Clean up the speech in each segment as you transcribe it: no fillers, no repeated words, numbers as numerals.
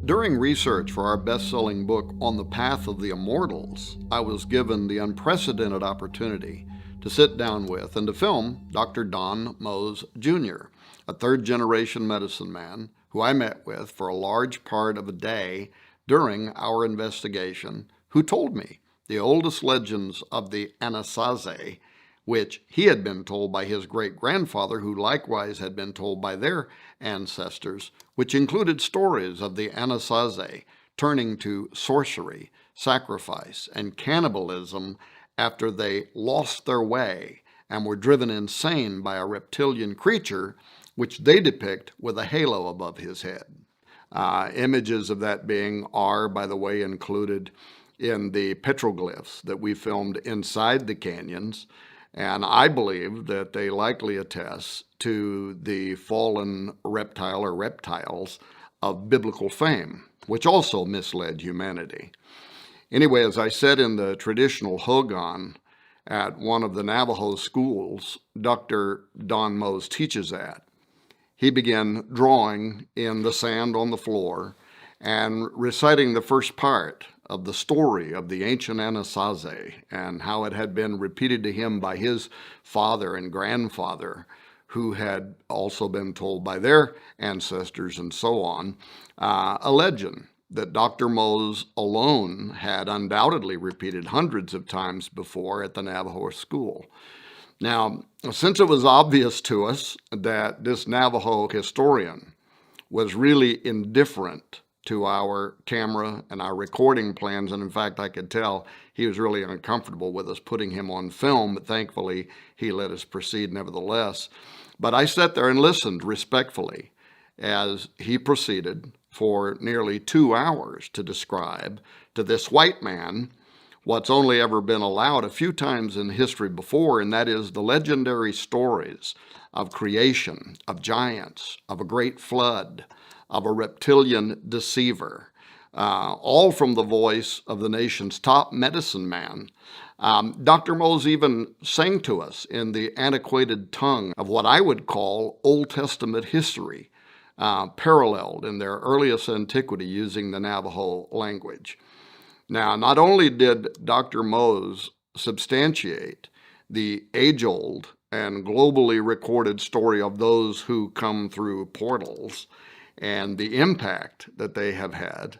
During research for our best-selling book On the Path of the Immortals, I was given the unprecedented opportunity to sit down with and to film Dr. Don Mose Jr., a third-generation medicine man who I met with for a large part of a day during our investigation, who told me the oldest legends of the Anasazi, which he had been told by his great-grandfather, who likewise had been told by their ancestors, which included stories of the Anasazi turning to sorcery, sacrifice, and cannibalism after they lost their way and were driven insane by a reptilian creature, which they depict with a halo above his head. Images of that being are, by the way, included in the petroglyphs that we filmed inside the canyons, and I believe that they likely attest to the fallen reptile or reptiles of biblical fame, which also misled humanity. Anyway, as I said in the traditional Hogan at one of the Navajo schools Dr. Don Mose teaches at, he began drawing in the sand on the floor and reciting the first part of the story of the ancient Anasazi and how it had been repeated to him by his father and grandfather, who had also been told by their ancestors and so on, a legend that Dr. Mose alone had undoubtedly repeated hundreds of times before at the Navajo school. Now, since it was obvious to us that this Navajo historian was really indifferent to our camera and our recording plans, and in fact, I could tell he was really uncomfortable with us putting him on film, but thankfully, he let us proceed nevertheless. But I sat there and listened respectfully as he proceeded for nearly 2 hours to describe to this white man what's only ever been allowed a few times in history before, and that is the legendary stories of creation, of giants, of a great flood, of a reptilian deceiver, all from the voice of the nation's top medicine man. Dr. Mose even sang to us in the antiquated tongue of what I would call Old Testament history, paralleled in their earliest antiquity using the Navajo language. Now, not only did Dr. Mose substantiate the age-old and globally recorded story of those who come through portals and the impact that they have had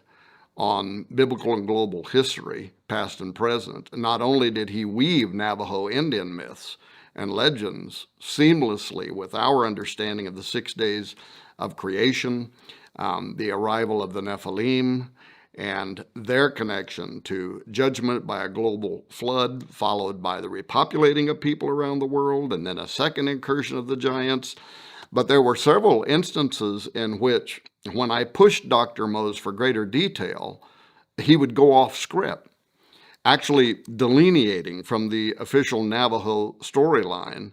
on biblical and global history, past and present, not only did he weave Navajo Indian myths and legends seamlessly with our understanding of the 6 days of creation, the arrival of the Nephilim, and their connection to judgment by a global flood, followed by the repopulating of people around the world, and then a second incursion of the giants. But there were several instances in which, when I pushed Dr. Mose for greater detail, he would go off script, actually delineating from the official Navajo storyline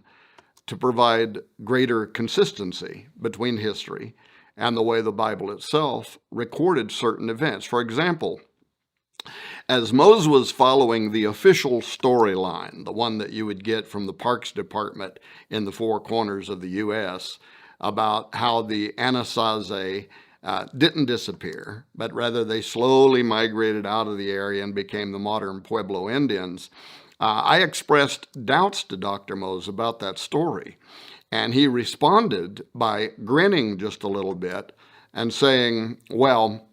to provide greater consistency between history and the way the Bible itself recorded certain events. For example, as Mose was following the official storyline, the one that you would get from the Parks Department in the four corners of the U.S., about how the Anasazi didn't disappear, but rather they slowly migrated out of the area and became the modern Pueblo Indians, I expressed doubts to Dr. Mose about that story. And he responded by grinning just a little bit and saying, well,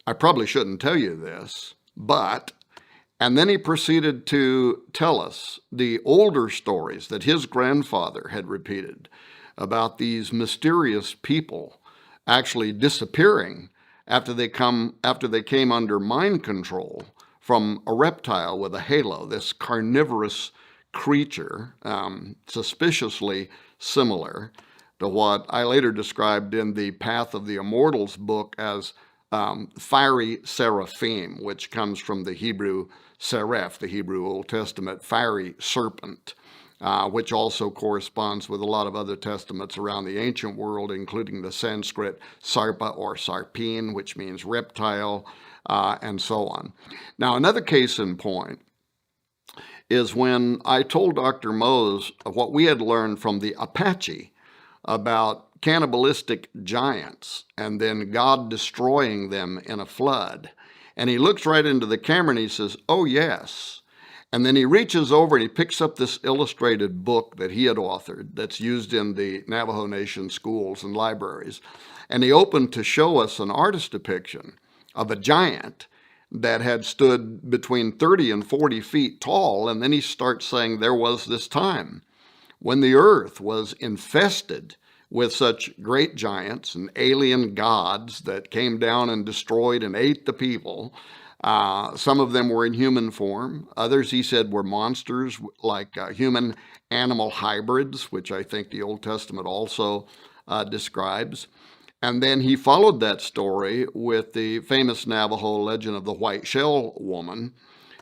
I probably shouldn't tell you this, but, and then he proceeded to tell us the older stories that his grandfather had repeated about these mysterious people actually disappearing after they came under mind control from a reptile with a halo, this carnivorous creature, suspiciously similar to what I later described in the Path of the Immortals book as fiery seraphim, which comes from the Hebrew seraph, the Hebrew Old Testament fiery serpent, which also corresponds with a lot of other testaments around the ancient world, including the Sanskrit sarpa or sarpin, which means reptile, and so on. Now, another case in point is when I told Dr. Mose what we had learned from the Apache about cannibalistic giants and then God destroying them in a flood. And he looks right into the camera and he says, "Oh, yes." And then he reaches over and he picks up this illustrated book that he had authored that's used in the Navajo Nation schools and libraries. And he opened to show us an artist depiction of a giant that had stood between 30 and 40 feet tall. And then he starts saying there was this time when the earth was infested with such great giants and alien gods that came down and destroyed and ate the people. Some of them were in human form. Others, he said, were monsters like human-animal hybrids, which I think the Old Testament also describes. And then he followed that story with the famous Navajo legend of the White Shell Woman,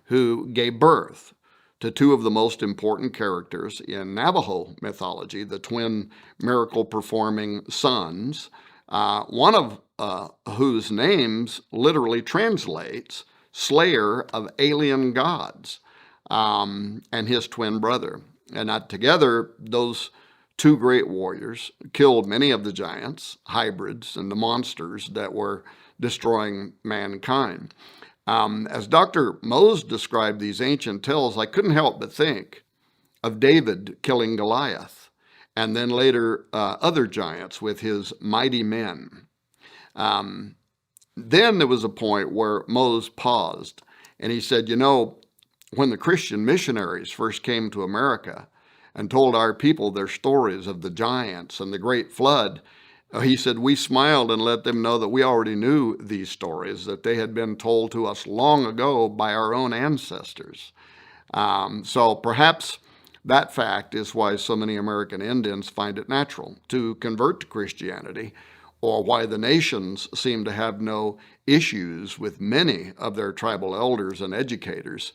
who gave birth to two of the most important characters in Navajo mythology, the twin miracle-performing sons, one of whose names literally translates slayer of alien gods, and his twin brother. And together, those two great warriors killed many of the giants, hybrids, and the monsters that were destroying mankind. As Dr. Mose described these ancient tales, I couldn't help but think of David killing Goliath, and then later other giants with his mighty men. Then there was a point where Mose paused, and he said, "You know, when the Christian missionaries first came to America and told our people their stories of the giants and the great flood, he said, we smiled and let them know that we already knew these stories, that they had been told to us long ago by our own ancestors." So perhaps that fact is why so many American Indians find it natural to convert to Christianity, or why the nations seem to have no issues with many of their tribal elders and educators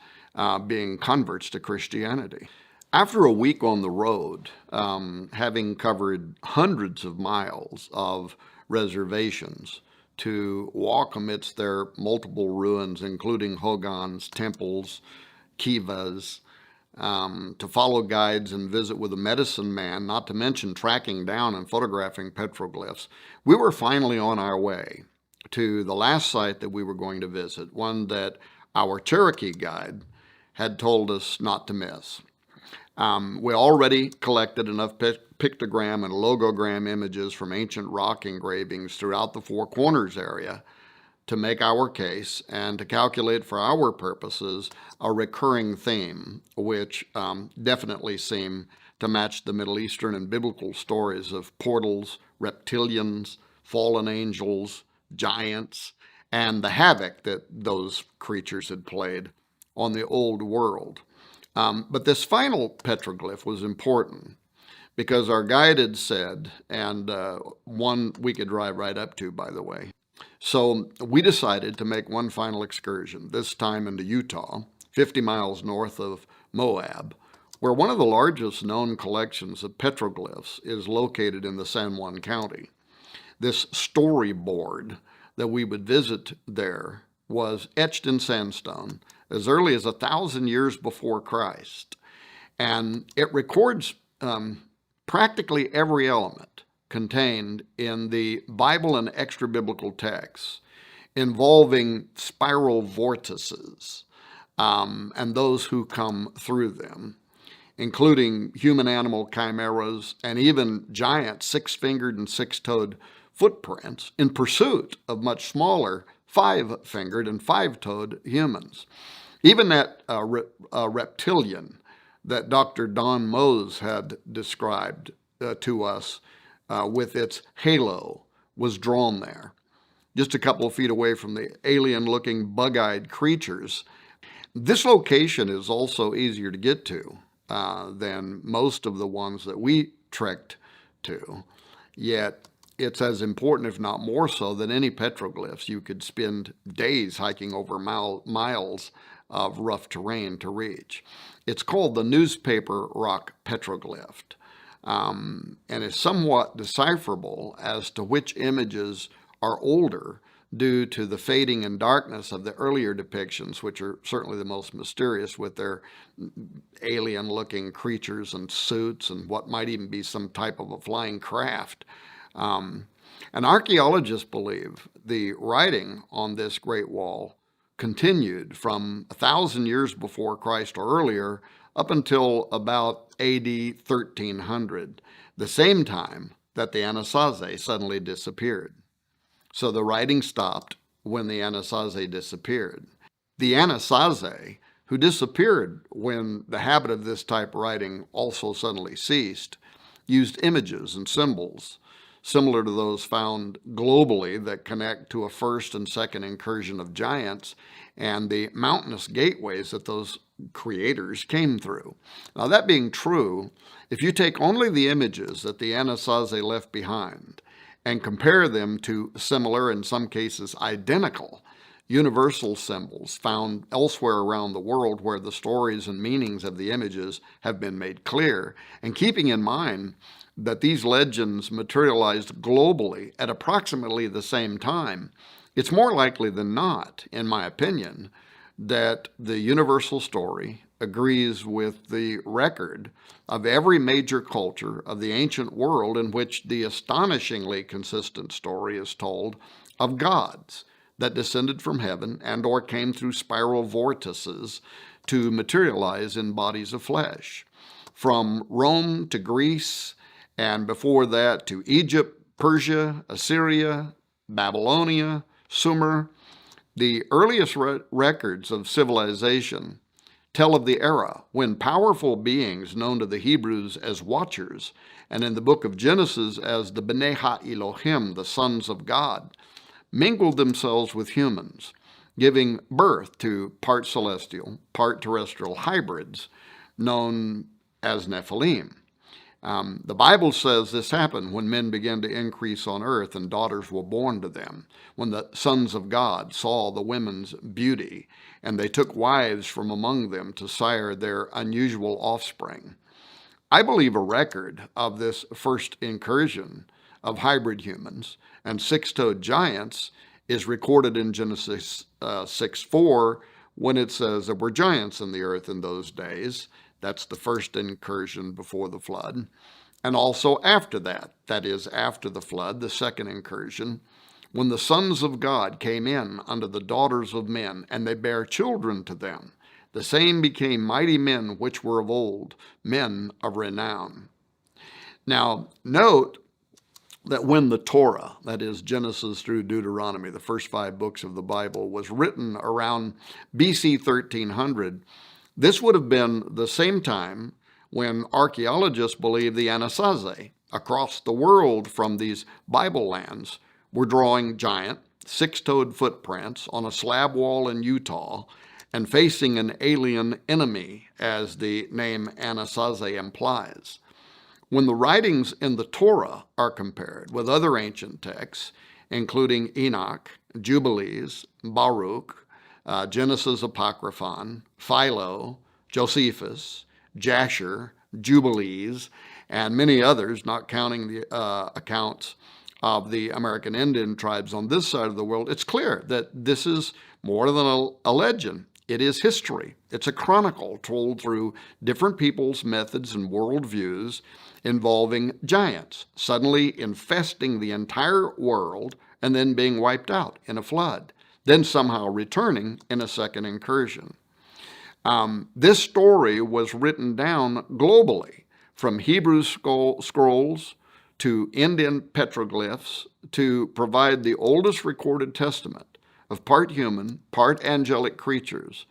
being converts to Christianity. After a week on the road, having covered hundreds of miles of reservations to walk amidst their multiple ruins, including hogans, temples, kivas, to follow guides and visit with a medicine man, not to mention tracking down and photographing petroglyphs, we were finally on our way to the last site that we were going to visit, one that our Cherokee guide had told us not to miss. We already collected enough pictogram and logogram images from ancient rock engravings throughout the Four Corners area to make our case and to calculate for our purposes a recurring theme, which definitely seemed to match the Middle Eastern and biblical stories of portals, reptilians, fallen angels, giants, and the havoc that those creatures had played on the old world. But this final petroglyph was important because our guide had said, and one we could drive right up to, by the way. So we decided to make one final excursion, this time into Utah, 50 miles north of Moab, where one of the largest known collections of petroglyphs is located in the San Juan County. This storyboard that we would visit there was etched in sandstone as early as 1,000 years before Christ. And it records practically every element contained in the Bible and extra-biblical texts involving spiral vortices and those who come through them, including human-animal chimeras and even giant six-fingered and six-toed footprints in pursuit of much smaller five-fingered and five-toed humans. Even that reptilian that Dr. Don Mose had described to us with its halo was drawn there, just a couple of feet away from the alien-looking bug-eyed creatures. This location is also easier to get to than most of the ones that we trekked to, yet it's as important, if not more so, than any petroglyphs. You could spend days hiking over miles of rough terrain to reach. It's called the newspaper rock petroglyph, and is somewhat decipherable as to which images are older due to the fading and darkness of the earlier depictions, which are certainly the most mysterious with their alien-looking creatures and suits and what might even be some type of a flying craft. And archaeologists believe the writing on this Great Wall continued from 1,000 years before Christ or earlier up until about AD 1300, the same time that the Anasazi suddenly disappeared. So the writing stopped when the Anasazi disappeared. The Anasazi, who disappeared when the habit of this type of writing also suddenly ceased, used images and symbols similar to those found globally that connect to a first and second incursion of giants and the mountainous gateways that those creators came through. Now, that being true, if you take only the images that the Anasazi left behind and compare them to similar, in some cases identical, universal symbols found elsewhere around the world where the stories and meanings of the images have been made clear, and keeping in mind that these legends materialized globally at approximately the same time, it's more likely than not, in my opinion, that the universal story agrees with the record of every major culture of the ancient world in which the astonishingly consistent story is told of gods that descended from heaven and or came through spiral vortices to materialize in bodies of flesh. From Rome to Greece, and before that to Egypt, Persia, Assyria, Babylonia, Sumer, the earliest records of civilization tell of the era when powerful beings known to the Hebrews as watchers, and in the book of Genesis as the B'nai Ha-Elohim, the sons of God, mingled themselves with humans, giving birth to part celestial, part terrestrial hybrids known as Nephilim. The Bible says this happened when men began to increase on earth and daughters were born to them, when the sons of God saw the women's beauty, and they took wives from among them to sire their unusual offspring. I believe a record of this first incursion of hybrid humans and six-toed giants is recorded in Genesis 6:4 when it says there were giants in the earth in those days. That's the first incursion before the flood. And also after that, that is after the flood, the second incursion, when the sons of God came in unto the daughters of men, and they bare children to them. The same became mighty men which were of old, men of renown. Now, note that when the Torah, that is Genesis through Deuteronomy, the first 5 books of the Bible, was written around BC 1300, this would have been the same time when archaeologists believe the Anasazi across the world from these Bible lands were drawing giant, six-toed footprints on a slab wall in Utah and facing an alien enemy, as the name Anasazi implies. When the writings in the Torah are compared with other ancient texts, including Enoch, Jubilees, Baruch, Genesis Apocryphon, Philo, Josephus, Jasher, Jubilees, and many others, not counting the accounts of the American Indian tribes on this side of the world, it's clear that this is more than a legend. It is history. It's a chronicle told through different people's methods and worldviews involving giants suddenly infesting the entire world and then being wiped out in a flood, then somehow returning in a second incursion. This story was written down globally, from Hebrew scrolls to Indian petroglyphs, to provide the oldest recorded testament of part human, part angelic creatures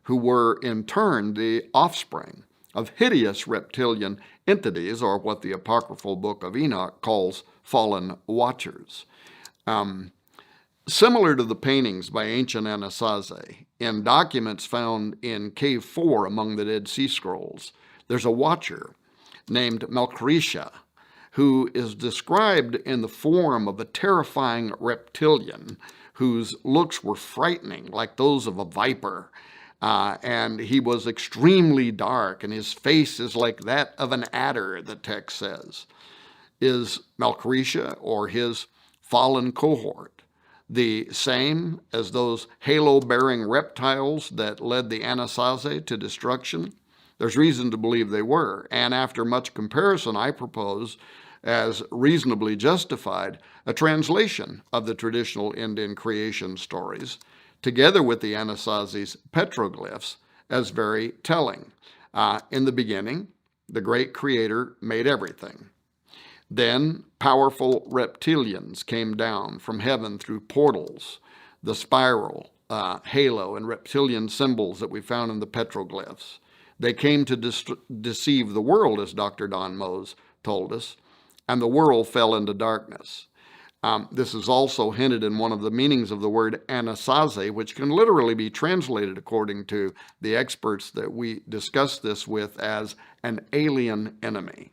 who were in turn the offspring of hideous reptilian entities, or what the apocryphal book of Enoch calls fallen watchers. Similar to the paintings by ancient Anasazi, in documents found in Cave 4 among the Dead Sea Scrolls, there's a watcher named Melchresha, who is described in the form of a terrifying reptilian whose looks were frightening, like those of a viper. And he was extremely dark, and his face is like that of an adder, the text says. Is Melchresha, or his fallen cohort, the same as those halo-bearing reptiles that led the Anasazi to destruction? There's reason to believe they were, and after much comparison, I propose as reasonably justified a translation of the traditional Indian creation stories, together with the Anasazi's petroglyphs, as very telling. In the beginning, the great creator made everything. Then powerful reptilians came down from heaven through portals, the spiral, halo, and reptilian symbols that we found in the petroglyphs. They came to deceive the world, as Dr. Don Mose told us, and the world fell into darkness. This is also hinted in one of the meanings of the word Anasazi, which can literally be translated, according to the experts that we discuss this with, as an alien enemy.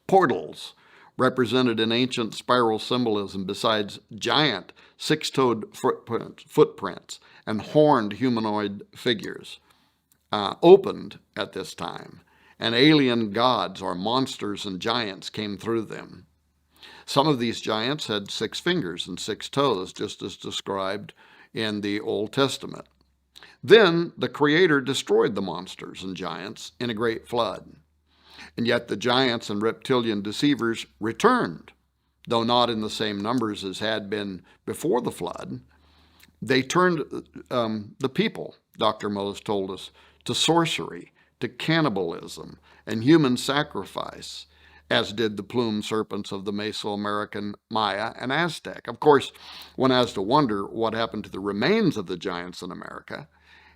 Portals, represented in ancient spiral symbolism besides giant six-toed footprints and horned humanoid figures, opened at this time, and alien gods or monsters and giants came through them. Some of these giants had 6 fingers and 6 toes, just as described in the Old Testament. Then the Creator destroyed the monsters and giants in a great flood. And yet the giants and reptilian deceivers returned, though not in the same numbers as had been before the flood. They turned the people, Dr. Mose told us, to sorcery, to cannibalism, and human sacrifice, as did the plumed serpents of the Mesoamerican Maya and Aztec. Of course, one has to wonder what happened to the remains of the giants in America,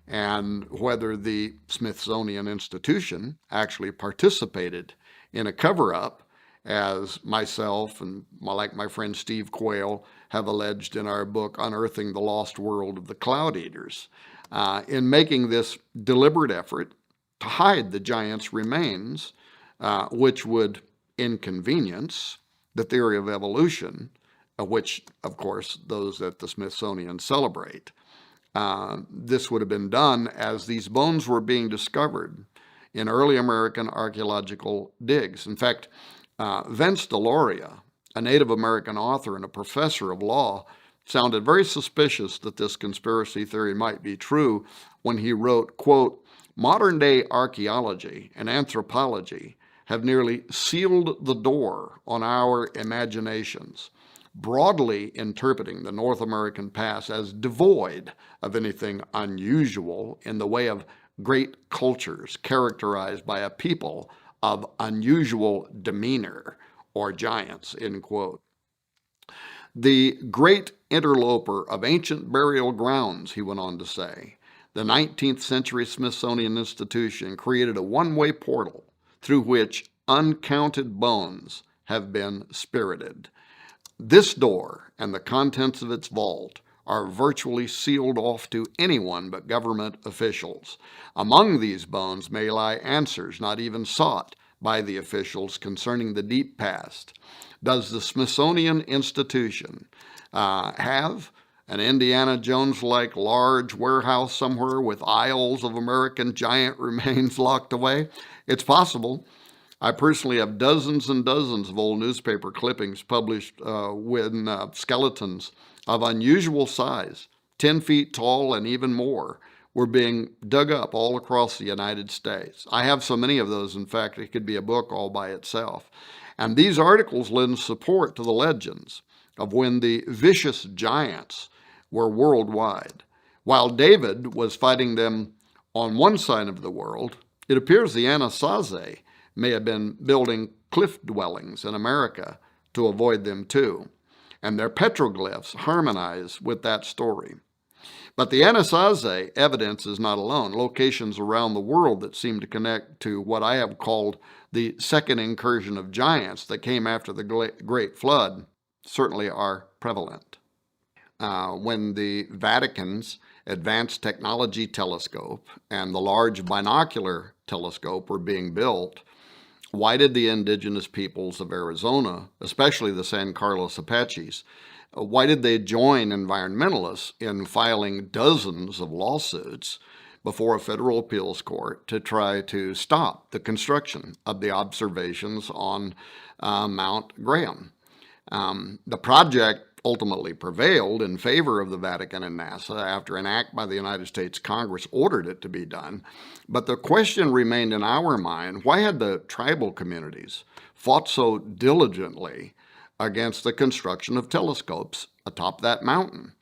and whether the Smithsonian Institution actually participated in a cover-up, as myself and like my friend Steve Quayle have alleged in our book, Unearthing the Lost World of the Cloud Eaters, in making this deliberate effort to hide the giants' remains, which would inconvenience the theory of evolution, which, of course, those at the Smithsonian celebrate. This would have been done as these bones were being discovered in early American archaeological digs. In fact, Vince Deloria, a Native American author and a professor of law, sounded very suspicious that this conspiracy theory might be true when he wrote, quote, "Modern-day archaeology and anthropology have nearly sealed the door on our imaginations, broadly interpreting the North American past as devoid of anything unusual in the way of great cultures characterized by a people of unusual demeanor, or giants," end quote. The great interloper of ancient burial grounds, he went on to say, the 19th century Smithsonian Institution created a one-way portal through which uncounted bones have been spirited. This door and the contents of its vault are virtually sealed off to anyone but government officials. Among these bones may lie answers not even sought by the officials concerning the deep past. Does the Smithsonian Institution have an Indiana Jones-like large warehouse somewhere with aisles of American giant remains locked away? It's possible. I personally have dozens and dozens of old newspaper clippings published with skeletons of unusual size, 10 feet tall and even more, were being dug up all across the United States. I have so many of those, in fact, it could be a book all by itself. And these articles lend support to the legends of when the vicious giants were worldwide. While David was fighting them on one side of the world, it appears the Anasazi may have been building cliff dwellings in America to avoid them too, and their petroglyphs harmonize with that story. But the Anasazi evidence is not alone. Locations around the world that seem to connect to what I have called the second incursion of giants that came after the Great Flood certainly are prevalent. When the Vatican's Advanced Technology Telescope and the Large Binocular Telescope were being built, why did the indigenous peoples of Arizona, especially the San Carlos Apaches, why did they join environmentalists in filing dozens of lawsuits before a federal appeals court to try to stop the construction of the observations on Mount Graham? The project ultimately prevailed in favor of the Vatican and NASA after an act by the United States Congress ordered it to be done. But the question remained in our mind, why had the tribal communities fought so diligently against the construction of telescopes atop that mountain?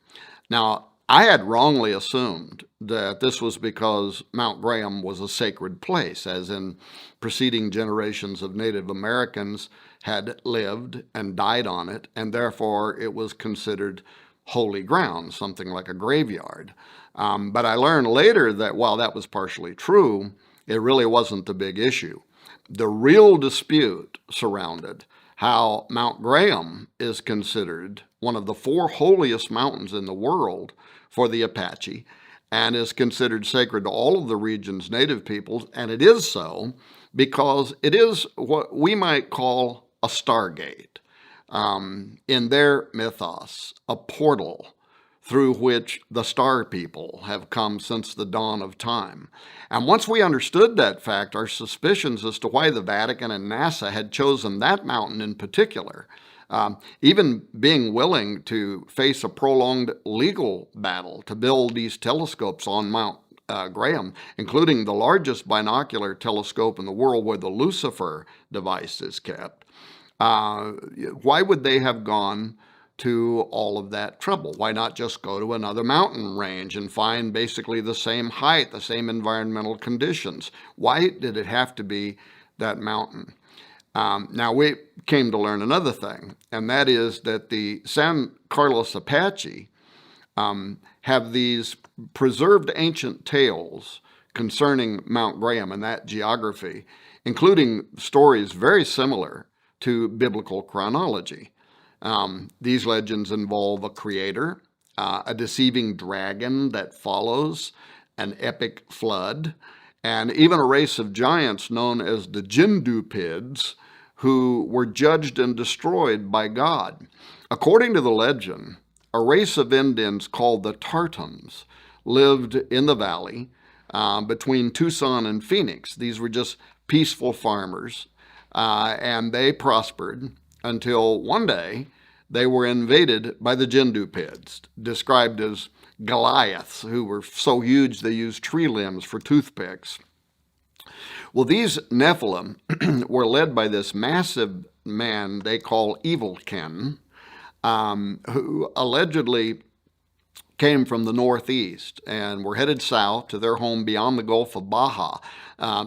Now, I had wrongly assumed that this was because Mount Graham was a sacred place, as in preceding generations of Native Americans had lived and died on it, and therefore it was considered holy ground, something like a graveyard. But I learned later that while that was partially true, it really wasn't the big issue. The real dispute surrounded how Mount Graham is considered one of the 4 holiest mountains in the world for the Apache and is considered sacred to all of the region's native peoples, and it is so because it is what we might call a stargate. In their mythos, a portal through which the star people have come since the dawn of time. And once we understood that fact, our suspicions as to why the Vatican and NASA had chosen that mountain in particular, even being willing to face a prolonged legal battle to build these telescopes on Mount Graham, including the largest binocular telescope in the world where the Lucifer device is kept, why would they have gone to all of that trouble? Why not just go to another mountain range and find basically the same height, the same environmental conditions? Why did it have to be that mountain? Now, we came to learn another thing, and that is that the San Carlos Apache have these preserved ancient tales concerning Mount Graham and that geography, including stories very similar to biblical chronology. These legends involve a creator, a deceiving dragon that follows, an epic flood, and even a race of giants known as the Jindupids, who were judged and destroyed by God. According to the legend, a race of Indians called the Tartans lived in the valley between Tucson and Phoenix. These were just peaceful farmers, and they prospered until one day they were invaded by the Jindupids, described as Goliaths, who were so huge they used tree limbs for toothpicks. Well, these Nephilim were led by this massive man they call Evilkin, who allegedly came from the northeast and were headed south to their home beyond the Gulf of Baja.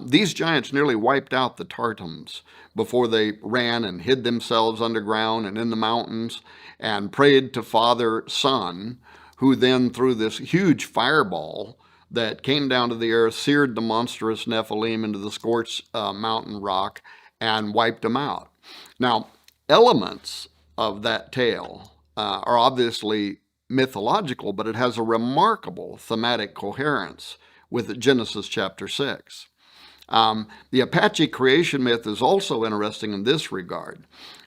These giants nearly wiped out the Tartans before they ran and hid themselves underground and in the mountains and prayed to Father Sun, who then threw this huge fireball that came down to the earth, seared the monstrous Nephilim into the scorched mountain rock, and wiped them out. Now, elements of that tale are obviously mythological, but it has a remarkable thematic coherence with Genesis chapter 6. The Apache creation myth is also interesting in this regard,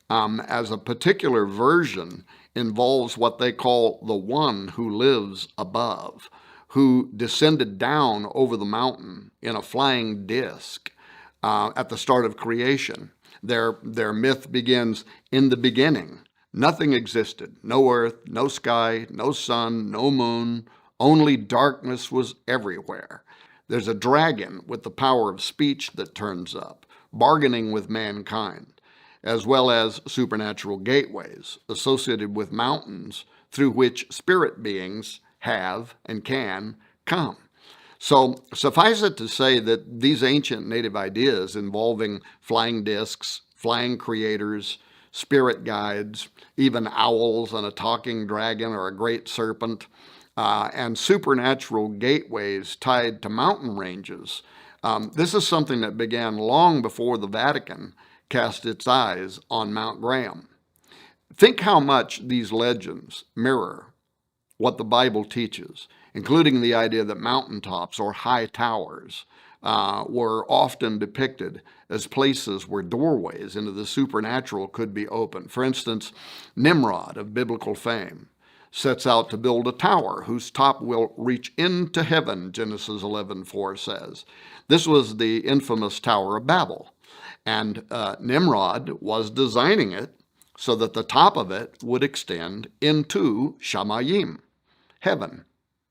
as a particular version involves what they call the one who lives above, who descended down over the mountain in a flying disc at the start of creation. Their myth begins, in the beginning, nothing existed. No earth, no sky, no sun, no moon. Only darkness was everywhere. There's a dragon with the power of speech that turns up, bargaining with mankind, as well as supernatural gateways associated with mountains through which spirit beings have and can come. So suffice it to say that these ancient native ideas involving flying discs, flying creators, spirit guides, even owls and a talking dragon or a great serpent, and supernatural gateways tied to mountain ranges. This is something that began long before the Vatican cast its eyes on Mount Graham. Think how much these legends mirror what the Bible teaches, including the idea that mountaintops or high towers were often depicted as places where doorways into the supernatural could be opened. For instance, Nimrod of biblical fame sets out to build a tower whose top will reach into heaven, Genesis 11:4 says. This was the infamous Tower of Babel, and Nimrod was designing it so that the top of it would extend into Shamayim, heaven,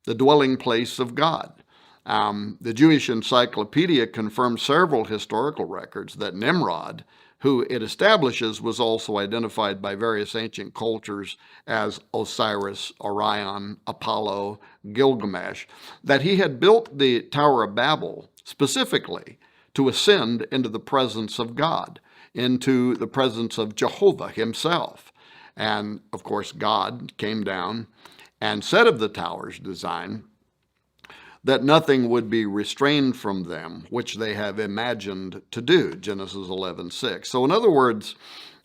the dwelling place of God. The Jewish Encyclopedia confirms several historical records that Nimrod, who it establishes was also identified by various ancient cultures as Osiris, Orion, Apollo, Gilgamesh, that he had built the Tower of Babel specifically to ascend into the presence of God, into the presence of Jehovah himself. And of course, God came down and said of the tower's design that nothing would be restrained from them, which they have imagined to do, Genesis 11:6. So in other words,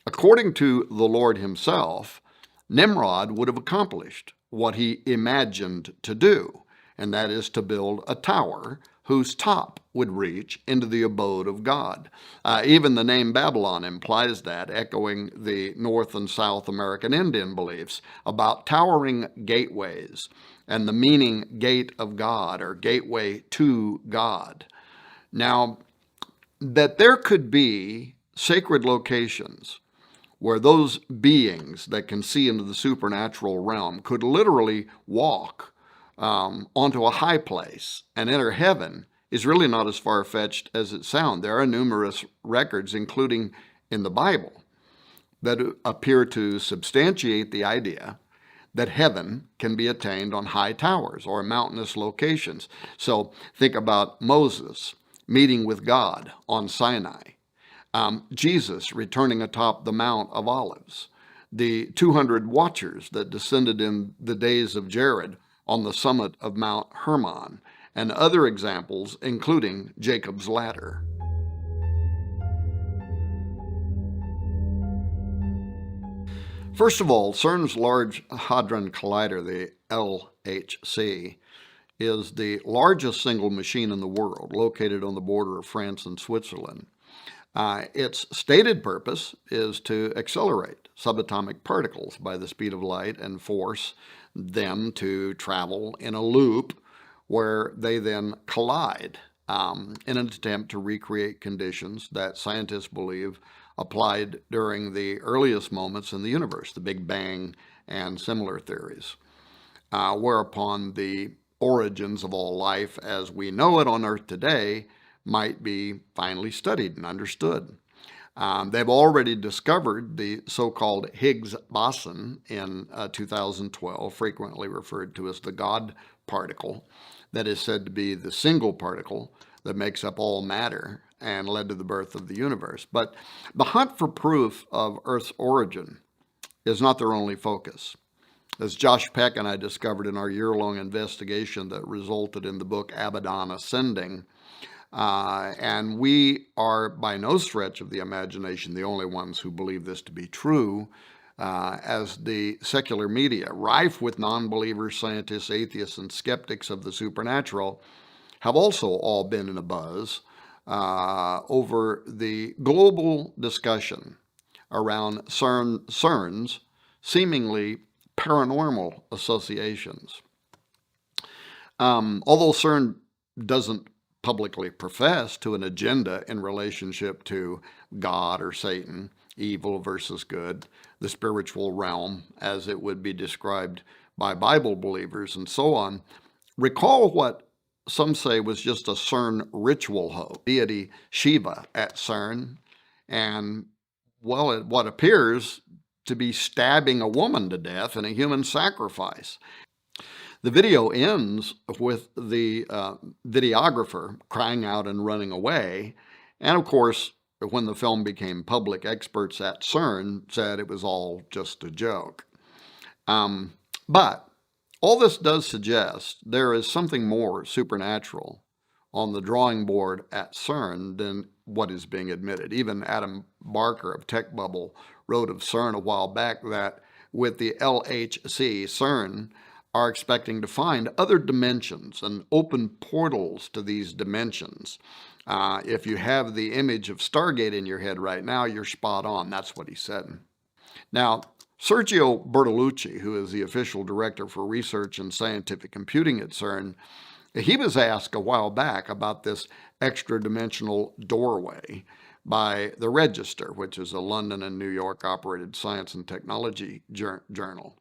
according to the Lord himself, Nimrod would have accomplished what he imagined to do, and that is to build a tower whose top would reach into the abode of God. Even the name Babylon implies that, echoing the North and South American Indian beliefs about towering gateways and the meaning gate of God or gateway to God. Now, that there could be sacred locations where those beings that can see into the supernatural realm could literally walk onto a high place and enter heaven is really not as far-fetched as it sounds. There are numerous records, including in the Bible, that appear to substantiate the idea that heaven can be attained on high towers or mountainous locations. So think about Moses meeting with God on Sinai, Jesus returning atop the Mount of Olives, the 200 watchers that descended in the days of Jared on the summit of Mount Hermon, and other examples, including Jacob's ladder. First of all, Cern's Large Hadron Collider, the LHC, is the largest single machine in the world, located on the border of France and Switzerland. Its stated purpose is to accelerate subatomic particles by the speed of light and force them to travel in a loop where they then collide in an attempt to recreate conditions that scientists believe applied during the earliest moments in the universe, the Big Bang and similar theories, whereupon the origins of all life as we know it on Earth today might be finally studied and understood. They've already discovered the so-called Higgs boson in 2012, frequently referred to as the God particle, that is said to be the single particle that makes up all matter and led to the birth of the universe. But the hunt for proof of Earth's origin is not their only focus. As Josh Peck and I discovered in our year-long investigation that resulted in the book Abaddon Ascending, and we are by no stretch of the imagination the only ones who believe this to be true, as the secular media, rife with non-believers, scientists, atheists, and skeptics of the supernatural, have also all been in a buzz over the global discussion around Cern's seemingly paranormal associations. Although Cern doesn't publicly profess to an agenda in relationship to God or Satan, evil versus good, the spiritual realm, as it would be described by Bible believers and so on, recall what some say was just a Cern ritual hoax, deity Shiva at Cern, and, well, what appears to be stabbing a woman to death in a human sacrifice. The video ends with the videographer crying out and running away, and of course, when the film became public, experts at Cern said it was all just a joke. But all this does suggest there is something more supernatural on the drawing board at Cern than what is being admitted. Even Adam Barker of Tech Bubble wrote of Cern a while back that with the LHC, Cern are expecting to find other dimensions and open portals to these dimensions. If you have the image of Stargate in your head right now, you're spot on. That's what he said. Now, Sergio Bertolucci, who is the official director for research and scientific computing at Cern, he was asked a while back about this extra-dimensional doorway, by the Register, which is a London and New York operated science and technology journal.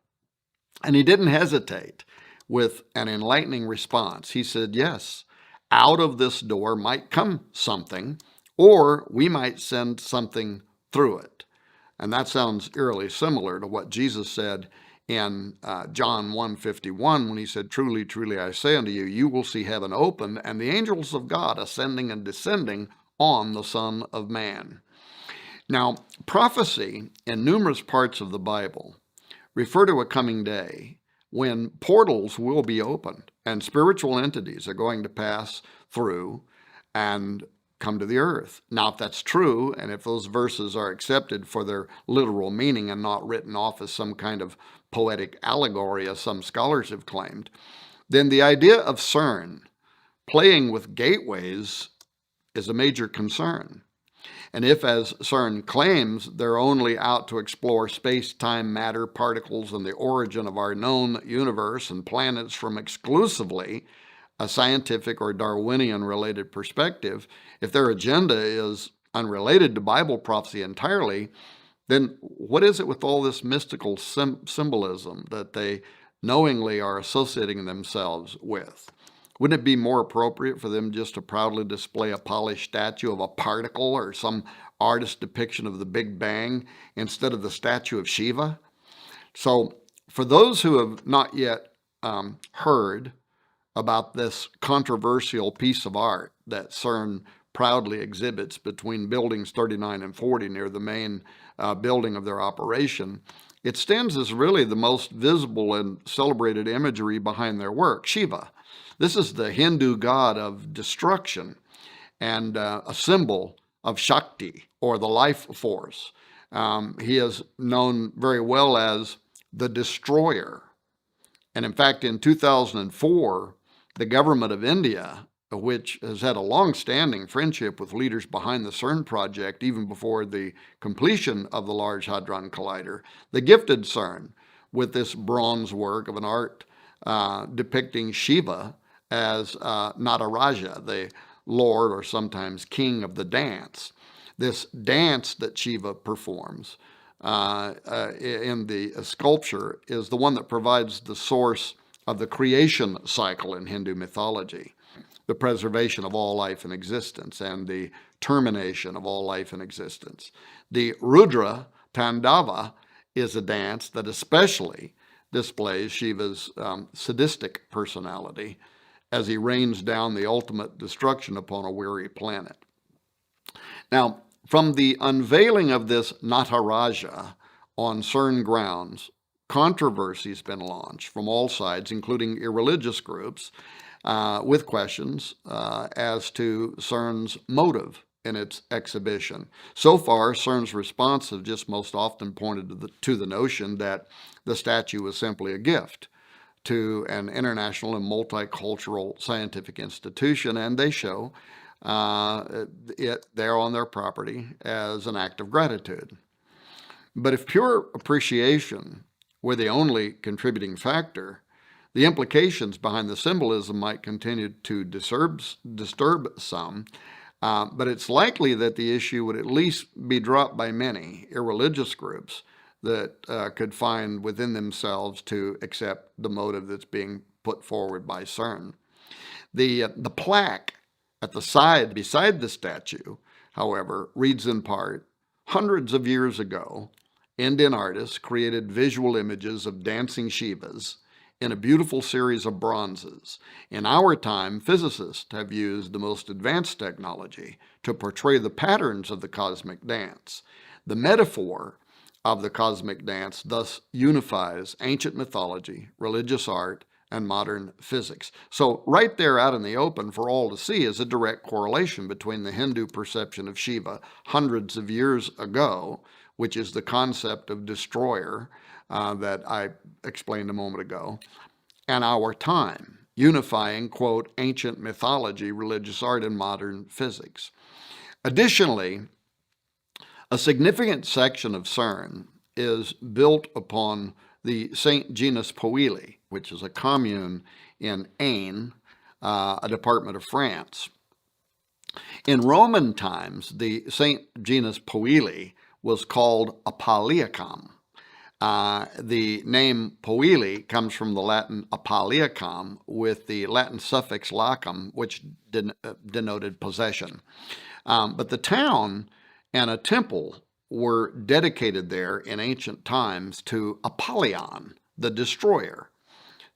And he didn't hesitate with an enlightening response. He said, yes, out of this door might come something, or we might send something through it. And that sounds eerily similar to what Jesus said in John 1:51 when he said, truly, truly, I say unto you, you will see heaven open and the angels of God ascending and descending on the Son of Man. Now, prophecy in numerous parts of the Bible refer to a coming day when portals will be opened and spiritual entities are going to pass through and come to the earth. Now, if that's true, and if those verses are accepted for their literal meaning and not written off as some kind of poetic allegory, as some scholars have claimed, then the idea of Cern playing with gateways is a major concern. And if, as Cern claims, they're only out to explore space, time, matter, particles, and the origin of our known universe and planets from exclusively a scientific or Darwinian-related perspective, if their agenda is unrelated to Bible prophecy entirely, then what is it with all this mystical symbolism that they knowingly are associating themselves with? Wouldn't it be more appropriate for them just to proudly display a polished statue of a particle or some artist depiction of the Big Bang instead of the statue of Shiva? So for those who have not yet heard about this controversial piece of art that Cern proudly exhibits between buildings 39 and 40 near the main building of their operation, it stands as really the most visible and celebrated imagery behind their work, Shiva. This is the Hindu god of destruction and a symbol of Shakti, or the life force. He is known very well as the destroyer. And in fact, in 2004, the government of India, which has had a long-standing friendship with leaders behind the Cern project even before the completion of the Large Hadron Collider, they gifted Cern with this bronze work of an art depicting Shiva as Nataraja, the lord or sometimes king of the dance. This dance that Shiva performs in the sculpture is the one that provides the source of the creation cycle in Hindu mythology, the preservation of all life in existence and the termination of all life in existence. The Rudra Tandava is a dance that especially displays Shiva's sadistic personality as he rains down the ultimate destruction upon a weary planet. Now, from the unveiling of this Nataraja on Cern grounds, controversy's been launched from all sides, including irreligious groups, with questions as to Cern's motive in its exhibition. So far, Cern's response has just most often pointed to the notion that the statue was simply a gift to an international and multicultural scientific institution, and they show it there on their property as an act of gratitude. But if pure appreciation were the only contributing factor, the implications behind the symbolism might continue to disturb some, but it's likely that the issue would at least be dropped by many irreligious groups that could find within themselves to accept the motive that's being put forward by Cern. The plaque at the side beside the statue, however, reads in part, hundreds of years ago, Indian artists created visual images of dancing Shivas in a beautiful series of bronzes. In our time, physicists have used the most advanced technology to portray the patterns of the cosmic dance. The metaphor of the cosmic dance thus unifies ancient mythology, religious art, and modern physics. So right there out in the open for all to see is a direct correlation between the Hindu perception of Shiva hundreds of years ago, which is the concept of destroyer that I explained a moment ago, and our time, unifying, quote, ancient mythology, religious art, and modern physics. Additionally, a significant section of Cern is built upon the St. Genus Poili, which is a commune in Ain, a department of France. In Roman times, the saint genus Poeli was called Apaliacum. The name Poeli comes from the Latin Apaliacum with the Latin suffix lacum, which denoted possession. But the town and a temple were dedicated there in ancient times to Apollyon, the destroyer,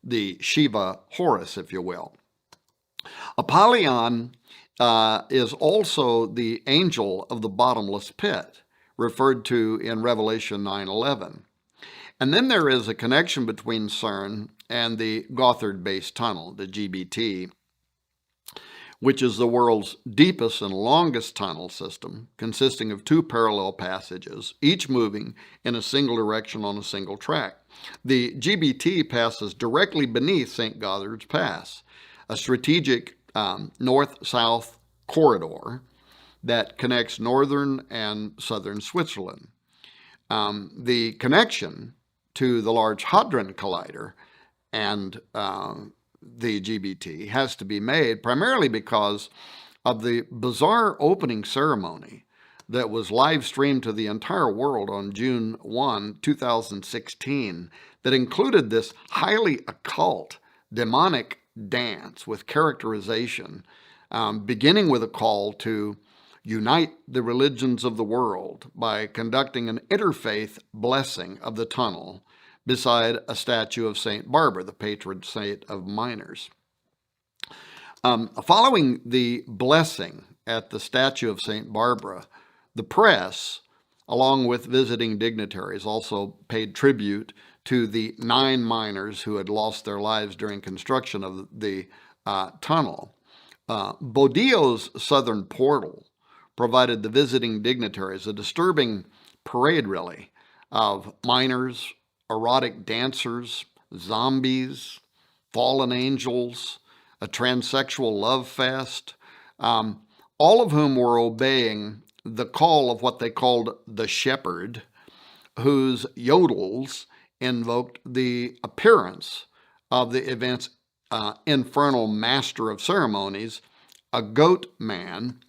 the Shiva Horus, if you will. Apollyon is also the angel of the bottomless pit, referred to in Revelation 9:11. And then there is a connection between Cern and the Gothard Base Tunnel, the GBT, which is the world's deepest and longest tunnel system, consisting of 2 parallel passages, each moving in a single direction on a single track. The GBT passes directly beneath St. Gothard's Pass, a strategic north-south corridor that connects northern and southern Switzerland. The connection to the Large Hadron Collider and the GBT has to be made primarily because of the bizarre opening ceremony that was live streamed to the entire world on June 1, 2016, that included this highly occult, demonic dance with characterization, beginning with a call to unite the religions of the world by conducting an interfaith blessing of the tunnel beside a statue of St. Barbara, the patron saint of miners. Following the blessing at the statue of St. Barbara, the press, along with visiting dignitaries, also paid tribute to the 9 miners who had lost their lives during construction of the tunnel. Bodillo's southern portal provided the visiting dignitaries a disturbing parade, really, of miners, erotic dancers, zombies, fallen angels, a transsexual love fest, all of whom were obeying the call of what they called the shepherd, whose yodels invoked the appearance of the event's infernal master of ceremonies, a goat man,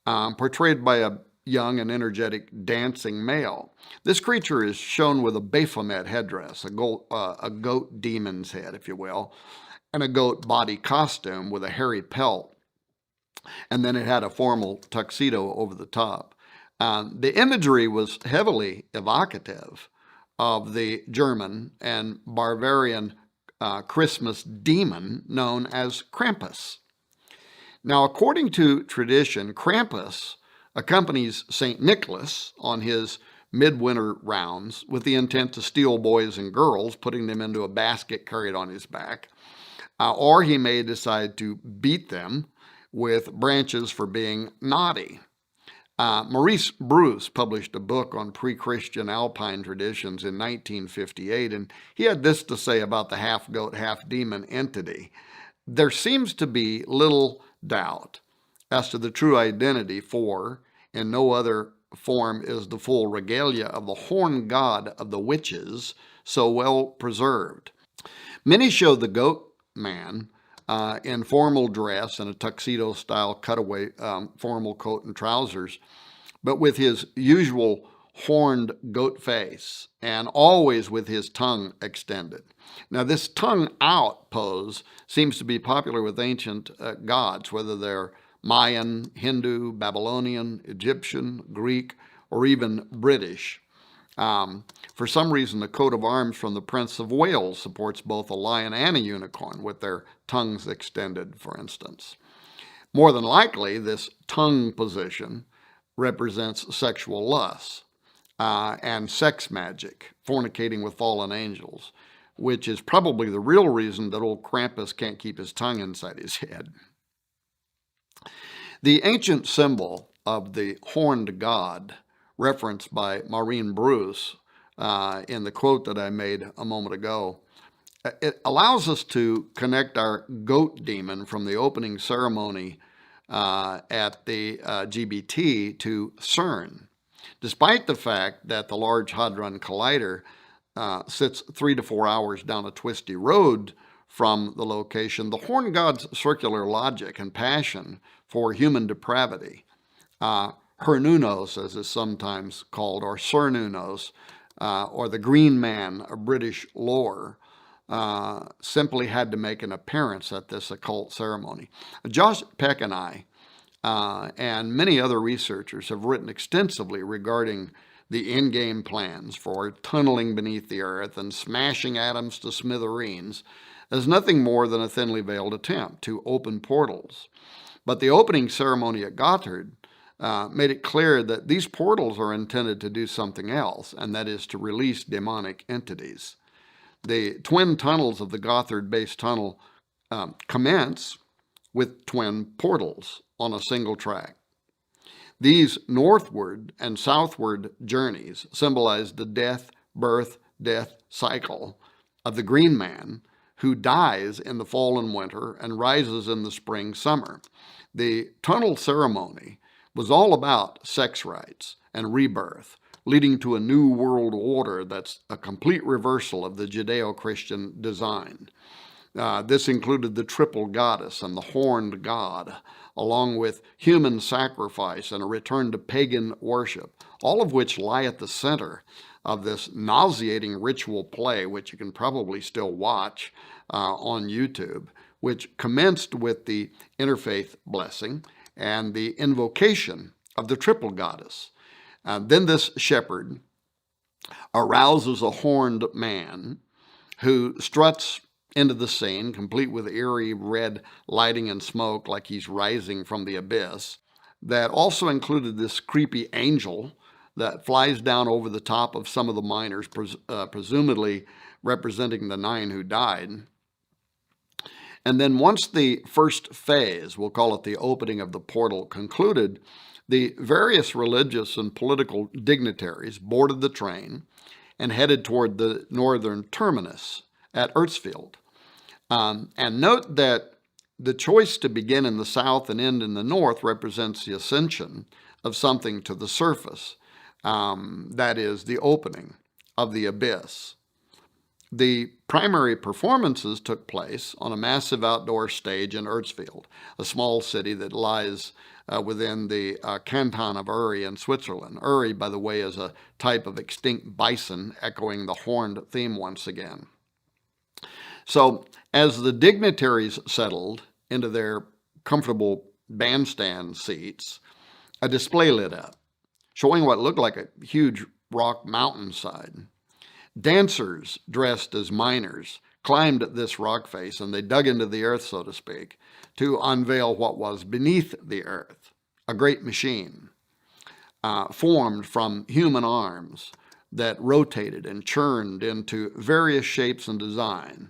portrayed by a young and energetic dancing male. This creature is shown with a Baphomet headdress, a goat demon's head, if you will, and a goat body costume with a hairy pelt. And then it had a formal tuxedo over the top. The imagery was heavily evocative of the German and Bavarian Christmas demon known as Krampus. Now, according to tradition, Krampus accompanies St. Nicholas on his midwinter rounds with the intent to steal boys and girls, putting them into a basket carried on his back, or he may decide to beat them with branches for being naughty. Maurice Bruce published a book on pre-Christian Alpine traditions in 1958, and he had this to say about the half-goat, half-demon entity. There seems to be little doubt as to the true identity, for in no other form is the full regalia of the horn god of the witches so well preserved. Many show the goat man in formal dress and a tuxedo-style cutaway formal coat and trousers, but with his usual horned goat face and always with his tongue extended. Now, this tongue out pose seems to be popular with ancient gods, whether they're Mayan, Hindu, Babylonian, Egyptian, Greek, or even British. For some reason, the coat of arms from the Prince of Wales supports both a lion and a unicorn with their tongues extended, for instance. More than likely, this tongue position represents sexual lust and sex magic, fornicating with fallen angels, which is probably the real reason that old Krampus can't keep his tongue inside his head. The ancient symbol of the horned god, referenced by Maureen Bruce in the quote that I made a moment ago, it allows us to connect our goat demon from the opening ceremony at the GBT to Cern. Despite the fact that the Large Hadron Collider sits 3 to 4 hours down a twisty road from the location. The horn god's circular logic and passion for human depravity, Hernunos, as is sometimes called, or Cernunos, or the Green Man of British lore, simply had to make an appearance at this occult ceremony. Josh Peck and I, and many other researchers have written extensively regarding the in-game plans for tunneling beneath the earth and smashing atoms to smithereens as nothing more than a thinly veiled attempt to open portals. But the opening ceremony at Gothard made it clear that these portals are intended to do something else, and that is to release demonic entities. The twin tunnels of the Gothard base tunnel commence with twin portals on a single track. These northward and southward journeys symbolize the death, birth, death cycle of the Green Man, who dies in the fall and winter and rises in the spring, summer. The tunnel ceremony was all about sex rights and rebirth, leading to a new world order that's a complete reversal of the Judeo-Christian design. This included the triple goddess and the horned god, along with human sacrifice and a return to pagan worship, all of which lie at the center of this nauseating ritual play, which you can probably still watch on YouTube, which commenced with the interfaith blessing and the invocation of the triple goddess. Then this shepherd arouses a horned man who struts into the scene, complete with eerie red lighting and smoke like he's rising from the abyss. That also included this creepy angel that flies down over the top of some of the miners, presumably representing the 9 who died. And then once the first phase, we'll call it the opening of the portal, concluded, the various religious and political dignitaries boarded the train and headed toward the northern terminus at Ertsfield. And note that the choice to begin in the south and end in the north represents the ascension of something to the surface, that is, the opening of the abyss. The primary performances took place on a massive outdoor stage in Ertsfield, a small city that lies within the canton of Uri in Switzerland. Uri, by the way, is a type of extinct bison, echoing the horned theme once again. So, as the dignitaries settled into their comfortable bandstand seats, a display lit up, showing what looked like a huge rock mountainside. Dancers dressed as miners climbed this rock face, and they dug into the earth, so to speak, to unveil what was beneath the earth, a great machine formed from human arms that rotated and churned into various shapes and design,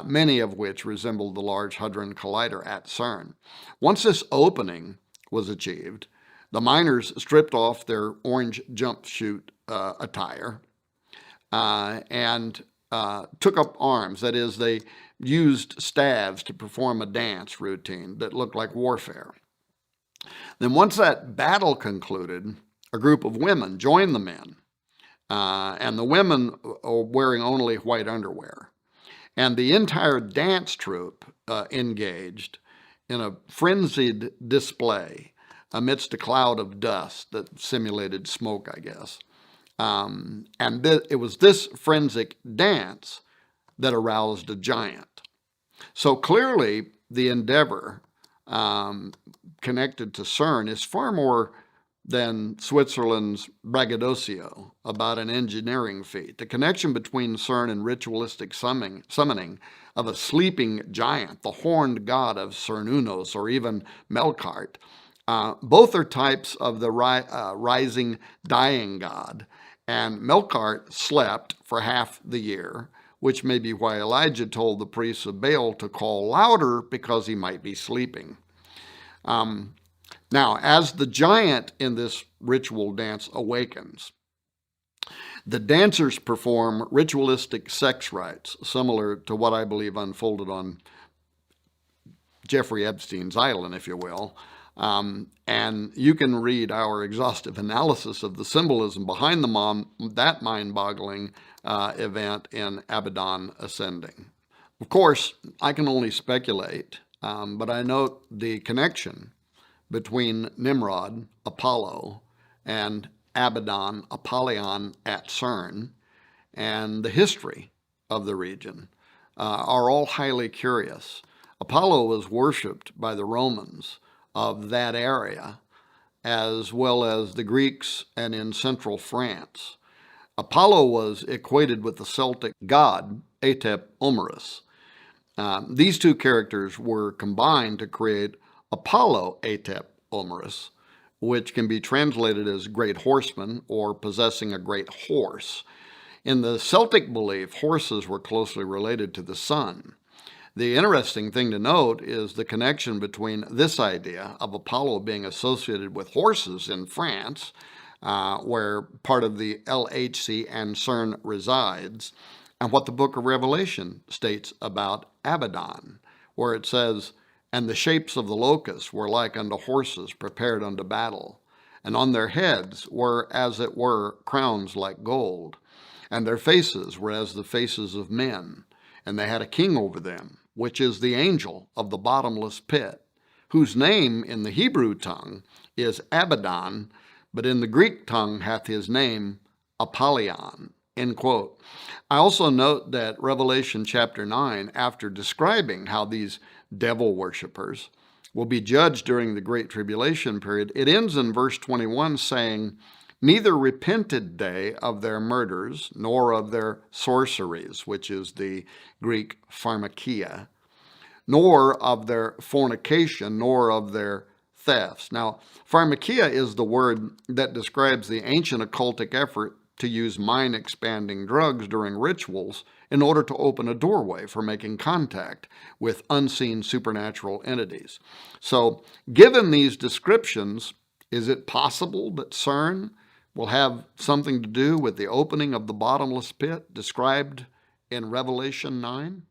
many of which resembled the Large Hadron Collider at Cern. Once this opening was achieved, the miners stripped off their orange jumpsuit attire and took up arms. That is, they used staves to perform a dance routine that looked like warfare. Then once that battle concluded, a group of women joined the men, and the women are wearing only white underwear. And the entire dance troupe engaged in a frenzied display amidst a cloud of dust that simulated smoke, I guess. It was this forensic dance that aroused a giant. So clearly, the endeavor connected to Cern is far more than Switzerland's braggadocio about an engineering feat. The connection between Cern and ritualistic summoning of a sleeping giant, the horned god of Cernunos, or even Melkart, both are types of the rising, dying god. And Melkart slept for half the year, which may be why Elijah told the priests of Baal to call louder because he might be sleeping. Now, as the giant in this ritual dance awakens, the dancers perform ritualistic sex rites, similar to what I believe unfolded on Jeffrey Epstein's island, if you will. And you can read our exhaustive analysis of the symbolism behind that mind-boggling event in Abaddon Ascending. Of course, I can only speculate, but I note the connection between Nimrod, Apollo, and Abaddon, Apollyon at Cern, and the history of the region are all highly curious. Apollo was worshipped by the Romans of that area, as well as the Greeks and in central France. Apollo was equated with the Celtic god ETP These two characters were combined to create Apollo ETP which can be translated as great horseman or possessing a great horse. In the Celtic belief, horses were closely related to the sun. The interesting thing to note is the connection between this idea of Apollo being associated with horses in France, where part of the LHC and Cern resides, and what the book of Revelation states about Abaddon, where it says, "And the shapes of the locusts were like unto horses prepared unto battle, and on their heads were as it were crowns like gold, and their faces were as the faces of men, and they had a king over them, which is the angel of the bottomless pit, whose name in the Hebrew tongue is Abaddon, but in the Greek tongue hath his name Apollyon." End quote. I also note that Revelation chapter 9, after describing how these devil worshippers will be judged during the Great Tribulation period, it ends in verse 21 saying, "Neither repented they of their murders, nor of their sorceries," which is the Greek pharmakia, "nor of their fornication, nor of their thefts." Now, pharmakia is the word that describes the ancient occultic effort to use mind-expanding drugs during rituals in order to open a doorway for making contact with unseen supernatural entities. So, given these descriptions, is it possible that Cern will have something to do with the opening of the bottomless pit described in Revelation 9?